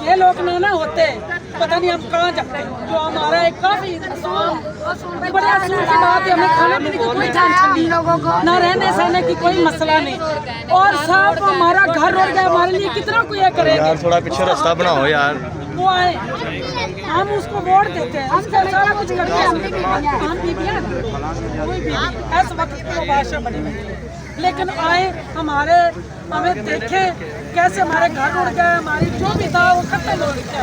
ये लोग ना होते पता नहीं हम कहाँ जाते। जो हमारा एक काफी बड़े असूल की बात है, हमें खाने पीने की कोई टेंशन नहीं, ना रहने सहने की कोई मसला नहीं, और सब हमारा घर रोड गया। हमारे लिए कितना कोई ये करेगा यार, थोड़ा पीछे रास्ता बनाओ यार। वो आए, हम उसको वोट देते हैं, उसका सारा कुछ करते हैं। हम बीबियां कोई भी ऐसे वक्त को बादशाह बनी हुई है, लेकिन आए हमें देखे कैसे हमारे घर उड़ गए। हमारी जो भी था वो खत्म हो गया,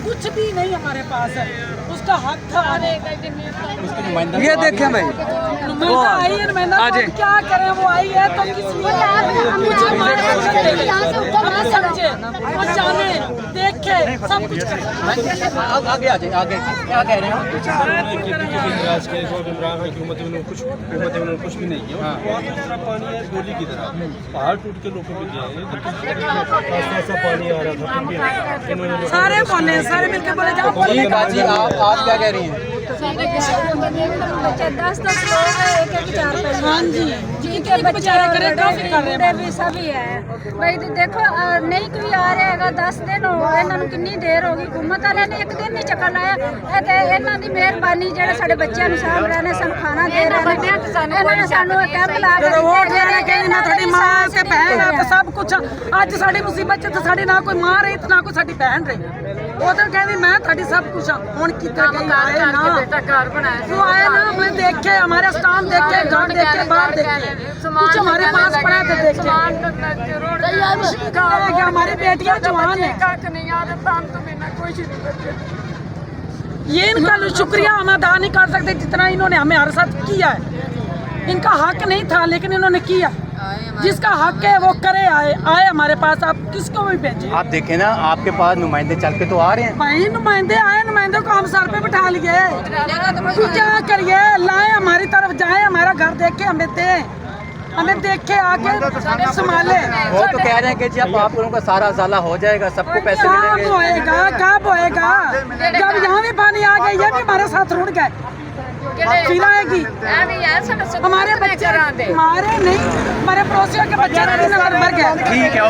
कुछ भी नहीं हमारे पास है। उसका हक था आने। ये देखे भाई नुमाइंदा आई है, नुमाइंदा तो क्या करें, वो आई है तो किस लिए कुछ हमारे हम समझे, वो जाने देखे सब कुछ करें। आगे आ जाए, आगे क्या कह रहे हैं? कुछ भी नहीं किया। पानी है गोली की तरह, पहाड़ टूट के लोगों पे गया है। ऐसा पानी आ रहा था, फिर भी सारे बोले, सारे मिलकर बोले जाओ बोलने का। जी आप क्या कह रही हैं? 10-10 लोग हैं, एक-एक 4 हाँ जी, जिनके बच्चे काफी कर रहे हैं भी सभी है भाई। देखो नहीं कोई आ ਰਿਹਾ ਹੈਗਾ, 10 ਦਿਨ ਹੋ ਗਏ ਇਹਨਾਂ ਨੂੰ, ਕਿੰਨੀ ਦੇਰ ਹੋ ਗਈ। हुकूमत वाले ने एक दिन नहीं ਚੱਕਰ ਲਾਇਆ। ਇਹ ਤੇ ਇਹਨਾਂ ਦੀ ਮਿਹਰਬਾਨੀ, ਜਿਹੜੇ ਸਾਡੇ ਬੱਚਿਆਂ ਨੂੰ ਸਾਂਭ ਰਹੇ ਨੇ, ਸਾਨੂੰ ਖਾਣਾ ਦੇ ਰਹੇ ਨੇ। ਇਹਨਾਂ ਨੇ ਸਾਨੂੰ ਕੈਂਪ ਲਾ ਕੇ वोट देने गई, मैं थोड़ी मां से बहन है तो सब कुछ। अज साड़ी मुसीबत च साड़ी ना कोई मां रही तो ना कोई साड़ी बहन रही। वो तो कहती मैं थोड़ी सब कुछ हूँ। हुण कितना आए ना, वो आए ना, हमें देखे, हमारे स्टाम देखे, घर देखे, बाहर देखे, कुछ हमारे पास पड़ा तो देखे। हमारी बेटियां जवान है, ये इनका शुक्रिया हम अदा नहीं कर सकते जितना इन्होंने हमें हर साथ किया है। इनका हक नहीं था लेकिन इन्होंने किया। जिसका हक है वो करे, आए हमारे पास। आप किसको भी भेजे। आप देखें ना, आपके पास नुमाइंदे चल के तो आ रहे हैं। भाई नुमाइंदे आए, नुमाइंदों को हम सर पे बिठा लिए। तो क्या करिए, लाए हमारी तरफ, जाए हमारा घर देख के हमें दे, हमें देख के आके संभाले। वो तो कह रहे हैं कि जब आप लोगों का सारा अजाला हो जाएगा, सबको पैसे कब मिलेंगे। होएगा, कब होएगा? जब यहाँ भी पानी आ गया, ये भी हमारे साथ रुड़ गए, फिर आएगी। हमारे बच्चे, हमारे नहीं, हमारे पड़ोसियों के बच्चे मर गए। ठीक है।